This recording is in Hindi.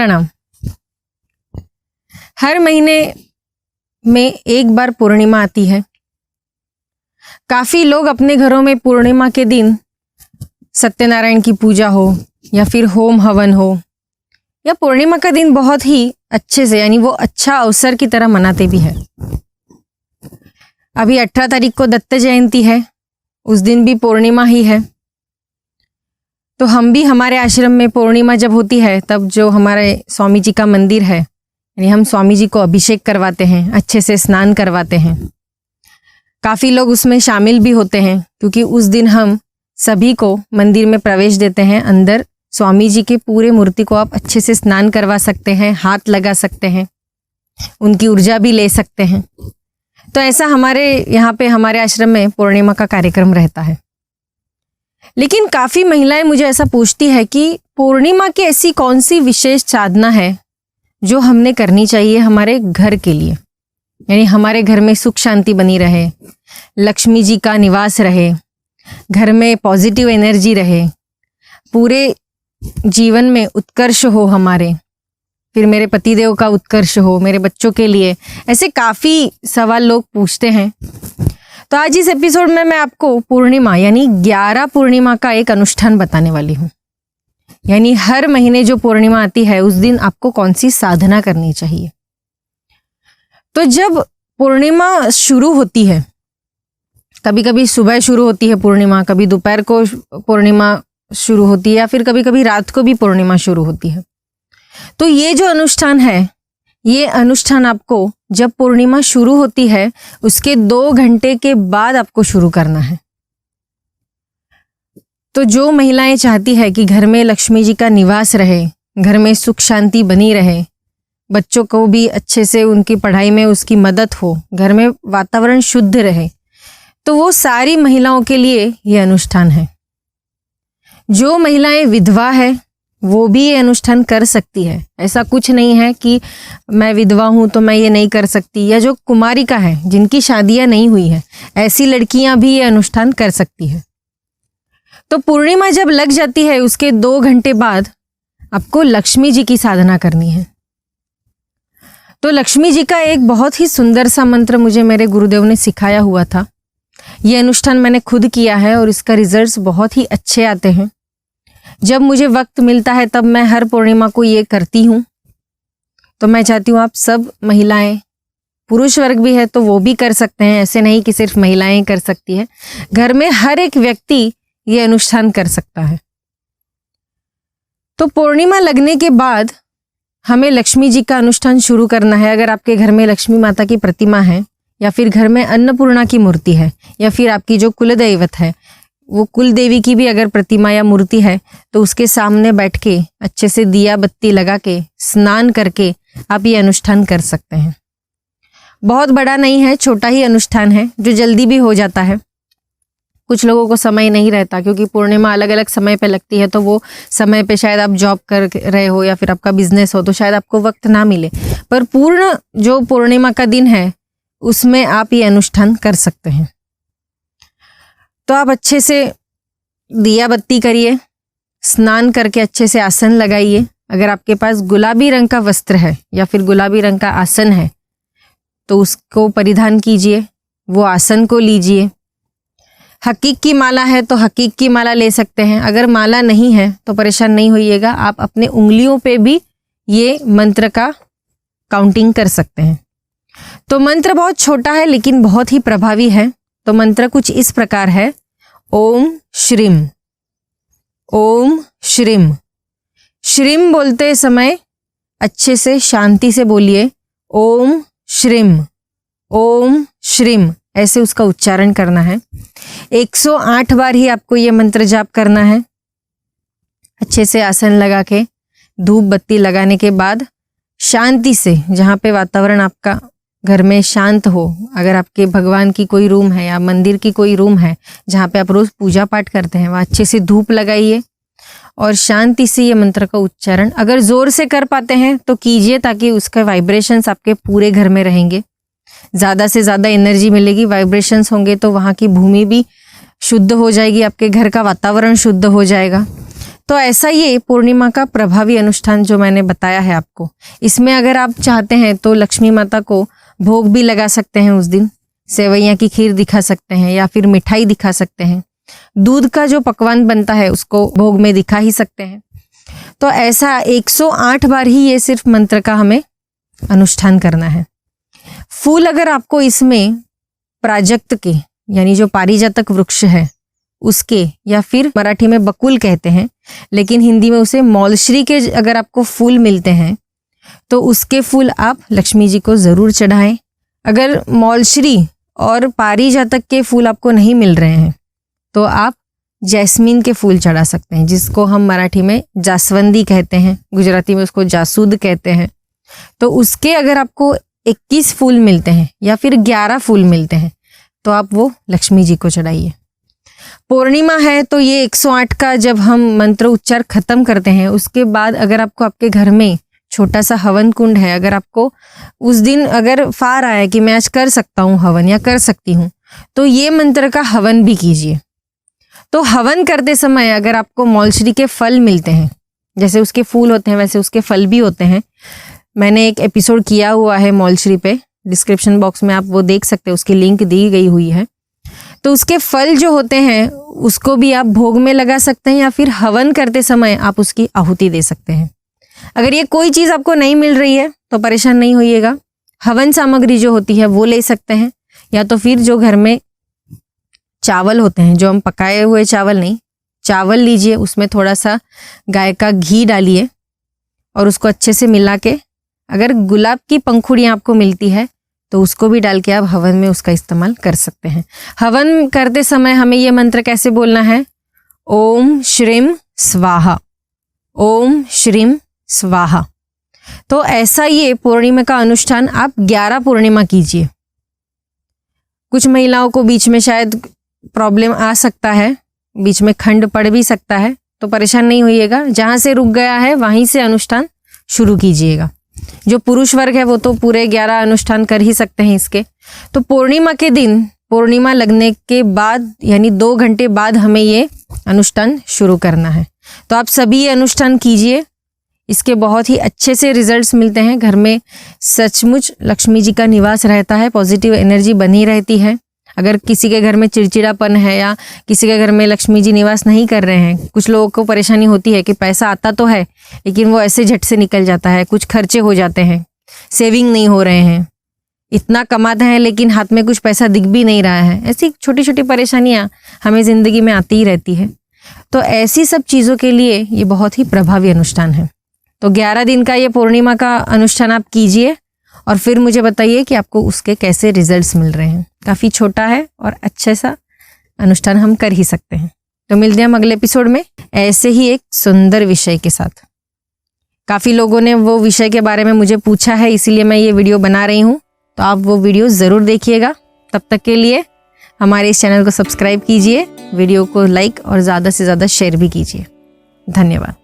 प्रणाम। हर महीने में एक बार पूर्णिमा आती है। काफी लोग अपने घरों में पूर्णिमा के दिन सत्यनारायण की पूजा हो या फिर होम हवन हो या पूर्णिमा का दिन बहुत ही अच्छे से यानी वो अच्छा अवसर की तरह मनाते भी है। अभी 18 तारीख को दत्त जयंती है, उस दिन भी पूर्णिमा ही है। तो हम भी हमारे आश्रम में पूर्णिमा जब होती है तब जो हमारे स्वामी जी का मंदिर है यानी हम स्वामी जी को अभिषेक करवाते हैं, अच्छे से स्नान करवाते हैं। काफ़ी लोग उसमें शामिल भी होते हैं क्योंकि उस दिन हम सभी को मंदिर में प्रवेश देते हैं। अंदर स्वामी जी के पूरे मूर्ति को आप अच्छे से स्नान करवा सकते हैं, हाथ लगा सकते हैं, उनकी ऊर्जा भी ले सकते हैं। तो ऐसा हमारे यहाँ पे हमारे आश्रम में पूर्णिमा का कार्यक्रम रहता है। लेकिन काफ़ी महिलाएं मुझे ऐसा पूछती है कि पूर्णिमा की ऐसी कौन सी विशेष साधना है जो हमने करनी चाहिए हमारे घर के लिए, यानी हमारे घर में सुख शांति बनी रहे, लक्ष्मी जी का निवास रहे, घर में पॉजिटिव एनर्जी रहे, पूरे जीवन में उत्कर्ष हो हमारे, फिर मेरे पतिदेव का उत्कर्ष हो, मेरे बच्चों के लिए। ऐसे काफ़ी सवाल लोग पूछते हैं। तो आज इस एपिसोड में मैं आपको पूर्णिमा यानी 11 पूर्णिमा का एक अनुष्ठान बताने वाली हूँ। यानी हर महीने जो पूर्णिमा आती है उस दिन आपको कौन सी साधना करनी चाहिए। तो जब पूर्णिमा शुरू होती है, कभी कभी सुबह शुरू होती है पूर्णिमा, कभी दोपहर को पूर्णिमा शुरू होती है या फिर कभी कभी रात को भी पूर्णिमा शुरू होती है। तो ये जो अनुष्ठान है, ये अनुष्ठान आपको जब पूर्णिमा शुरू होती है उसके 2 घंटे के बाद आपको शुरू करना है। तो जो महिलाएं चाहती है कि घर में लक्ष्मी जी का निवास रहे, घर में सुख शांति बनी रहे, बच्चों को भी अच्छे से उनकी पढ़ाई में उसकी मदद हो, घर में वातावरण शुद्ध रहे, तो वो सारी महिलाओं के लिए ये अनुष्ठान है। जो महिलाएं विधवा है वो भी ये अनुष्ठान कर सकती है। ऐसा कुछ नहीं है कि मैं विधवा हूँ तो मैं ये नहीं कर सकती, या जो कुमारिका है जिनकी शादियाँ नहीं हुई है, ऐसी लड़कियाँ भी ये अनुष्ठान कर सकती है। तो पूर्णिमा जब लग जाती है उसके 2 घंटे बाद आपको लक्ष्मी जी की साधना करनी है। तो लक्ष्मी जी का एक बहुत ही सुंदर सा मंत्र मुझे मेरे गुरुदेव ने सिखाया हुआ था। ये अनुष्ठान मैंने खुद किया है और इसका रिजल्ट्स बहुत ही अच्छे आते हैं। जब मुझे वक्त मिलता है तब मैं हर पूर्णिमा को ये करती हूँ। तो मैं चाहती हूँ आप सब महिलाएं, पुरुष वर्ग भी है तो वो भी कर सकते हैं, ऐसे नहीं कि सिर्फ महिलाएं कर सकती है। घर में हर एक व्यक्ति ये अनुष्ठान कर सकता है। तो पूर्णिमा लगने के बाद हमें लक्ष्मी जी का अनुष्ठान शुरू करना है। अगर आपके घर में लक्ष्मी माता की प्रतिमा है या फिर घर में अन्नपूर्णा की मूर्ति है या फिर आपकी जो कुलदैवत है वो कुल देवी की भी अगर प्रतिमा या मूर्ति है तो उसके सामने बैठ के अच्छे से दिया बत्ती लगा के स्नान करके आप ये अनुष्ठान कर सकते हैं। बहुत बड़ा नहीं है, छोटा ही अनुष्ठान है जो जल्दी भी हो जाता है। कुछ लोगों को समय नहीं रहता क्योंकि पूर्णिमा अलग अलग समय पे लगती है, तो वो समय पे शायद आप जॉब कर रहे हो या फिर आपका बिजनेस हो तो शायद आपको वक्त ना मिले। पर पूर्ण जो पूर्णिमा का दिन है उसमें आप ये अनुष्ठान कर सकते हैं। तो आप अच्छे से दिया बत्ती करिए, स्नान करके अच्छे से आसन लगाइए। अगर आपके पास गुलाबी रंग का वस्त्र है या फिर गुलाबी रंग का आसन है तो उसको परिधान कीजिए, वो आसन को लीजिए। हकीक की माला है तो हकीक की माला ले सकते हैं। अगर माला नहीं है तो परेशान नहीं होइएगा, आप अपने उंगलियों पे भी ये मंत्र का काउंटिंग कर सकते हैं। तो मंत्र बहुत छोटा है लेकिन बहुत ही प्रभावी है। तो मंत्र कुछ इस प्रकार है, ओम श्रीम, ओम श्रीम। श्रीम बोलते समय अच्छे से शांति से बोलिए, ओम श्रीम, ओम श्रीम, ऐसे उसका उच्चारण करना है। 108 बार ही आपको ये मंत्र जाप करना है। अच्छे से आसन लगा के धूप बत्ती लगाने के बाद शांति से, जहाँ पे वातावरण आपका घर में शांत हो, अगर आपके भगवान की कोई रूम है या मंदिर की कोई रूम है जहाँ पे आप रोज पूजा पाठ करते हैं, वहाँ अच्छे से धूप लगाइए और शांति से ये मंत्र का उच्चारण अगर जोर से कर पाते हैं तो कीजिए, ताकि उसका वाइब्रेशंस आपके पूरे घर में रहेंगे, ज़्यादा से ज़्यादा एनर्जी मिलेगी। वाइब्रेशंस होंगे तो वहाँ की भूमि भी शुद्ध हो जाएगी, आपके घर का वातावरण शुद्ध हो जाएगा। तो ऐसा ये पूर्णिमा का प्रभावी अनुष्ठान जो मैंने बताया है आपको, इसमें अगर आप चाहते हैं तो लक्ष्मी माता को भोग भी लगा सकते हैं। उस दिन सेवैयाँ की खीर दिखा सकते हैं या फिर मिठाई दिखा सकते हैं। दूध का जो पकवान बनता है उसको भोग में दिखा ही सकते हैं। तो ऐसा 108 बार ही ये सिर्फ मंत्र का हमें अनुष्ठान करना है। फूल अगर आपको इसमें प्राजक्त के यानी जो पारिजातक वृक्ष है उसके, या फिर मराठी में बकुल कहते हैं लेकिन हिंदी में उसे मौलश्री के अगर आपको फूल मिलते हैं तो उसके फूल आप लक्ष्मी जी को ज़रूर चढ़ाएं। अगर मौलश्री और पारिजातक के फूल आपको नहीं मिल रहे हैं तो आप जैस्मीन के फूल चढ़ा सकते हैं, जिसको हम मराठी में जासवंदी कहते हैं, गुजराती में उसको जासूद कहते हैं। तो उसके अगर आपको 21 फूल मिलते हैं या फिर 11 फूल मिलते हैं तो आप वो लक्ष्मी जी को चढ़ाइए। पूर्णिमा है तो ये 108 का जब हम मंत्र उच्चार खत्म करते हैं उसके बाद अगर आपको आपके घर में छोटा सा हवन कुंड है, अगर आपको उस दिन अगर फार आया कि मैं आज कर सकता हूँ हवन या कर सकती हूँ, तो ये मंत्र का हवन भी कीजिए। तो हवन करते समय अगर आपको मौलश्री के फल मिलते हैं, जैसे उसके फूल होते हैं वैसे उसके फल भी होते हैं, मैंने एक एपिसोड किया हुआ है मौलश्री पे, डिस्क्रिप्शन बॉक्स में आप वो देख सकते हैं, उसकी लिंक दी गई हुई है। तो उसके फल जो होते हैं उसको भी आप भोग में लगा सकते हैं या फिर हवन करते समय आप उसकी आहुति दे सकते हैं। अगर ये कोई चीज़ आपको नहीं मिल रही है तो परेशान नहीं होइएगा, हवन सामग्री जो होती है वो ले सकते हैं, या तो फिर जो घर में चावल होते हैं, जो हम पकाए हुए चावल नहीं, चावल लीजिए, उसमें थोड़ा सा गाय का घी डालिए और उसको अच्छे से मिला के, अगर गुलाब की पंखुड़ियाँ आपको मिलती है तो उसको भी डाल के आप हवन में उसका इस्तेमाल कर सकते हैं। हवन करते समय हमें ये मंत्र कैसे बोलना है? ओम श्रीम स्वाहा, ओम श्रीम स्वाहा। तो ऐसा ये पूर्णिमा का अनुष्ठान आप 11 पूर्णिमा कीजिए। कुछ महिलाओं को बीच में शायद प्रॉब्लम आ सकता है, बीच में खंड पड़ भी सकता है, तो परेशान नहीं होइएगा, जहाँ से रुक गया है वहीं से अनुष्ठान शुरू कीजिएगा। जो पुरुष वर्ग है वो तो पूरे 11 अनुष्ठान कर ही सकते हैं इसके। तो पूर्णिमा के दिन, पूर्णिमा लगने के बाद यानी 2 घंटे बाद हमें ये अनुष्ठान शुरू करना है। तो आप सभी ये अनुष्ठान कीजिए, इसके बहुत ही अच्छे से रिजल्ट्स मिलते हैं। घर में सचमुच लक्ष्मी जी का निवास रहता है, पॉजिटिव एनर्जी बनी रहती है। अगर किसी के घर में चिड़चिड़ापन है या किसी के घर में लक्ष्मी जी निवास नहीं कर रहे हैं, कुछ लोगों को परेशानी होती है कि पैसा आता तो है लेकिन वो ऐसे झट से निकल जाता है, कुछ खर्चे हो जाते हैं, सेविंग नहीं हो रहे हैं, इतना कमाते हैं लेकिन हाथ में कुछ पैसा दिख भी नहीं रहा है, ऐसी छोटी छोटी परेशानियाँ हमें ज़िंदगी में आती ही रहती है। तो ऐसी सब चीज़ों के लिए ये बहुत ही प्रभावी अनुष्ठान है। तो 11 दिन का ये पूर्णिमा का अनुष्ठान आप कीजिए और फिर मुझे बताइए कि आपको उसके कैसे रिजल्ट्स मिल रहे हैं। काफ़ी छोटा है और अच्छे सा अनुष्ठान हम कर ही सकते हैं। तो मिलते हैं हम अगले एपिसोड में ऐसे ही एक सुंदर विषय के साथ। काफ़ी लोगों ने वो विषय के बारे में मुझे पूछा है, इसीलिए मैं ये वीडियो बना रही हूँ, तो आप वो वीडियो ज़रूर देखिएगा। तब तक के लिए हमारे इस चैनल को सब्सक्राइब कीजिए, वीडियो को लाइक और ज़्यादा से ज़्यादा शेयर भी कीजिए। धन्यवाद।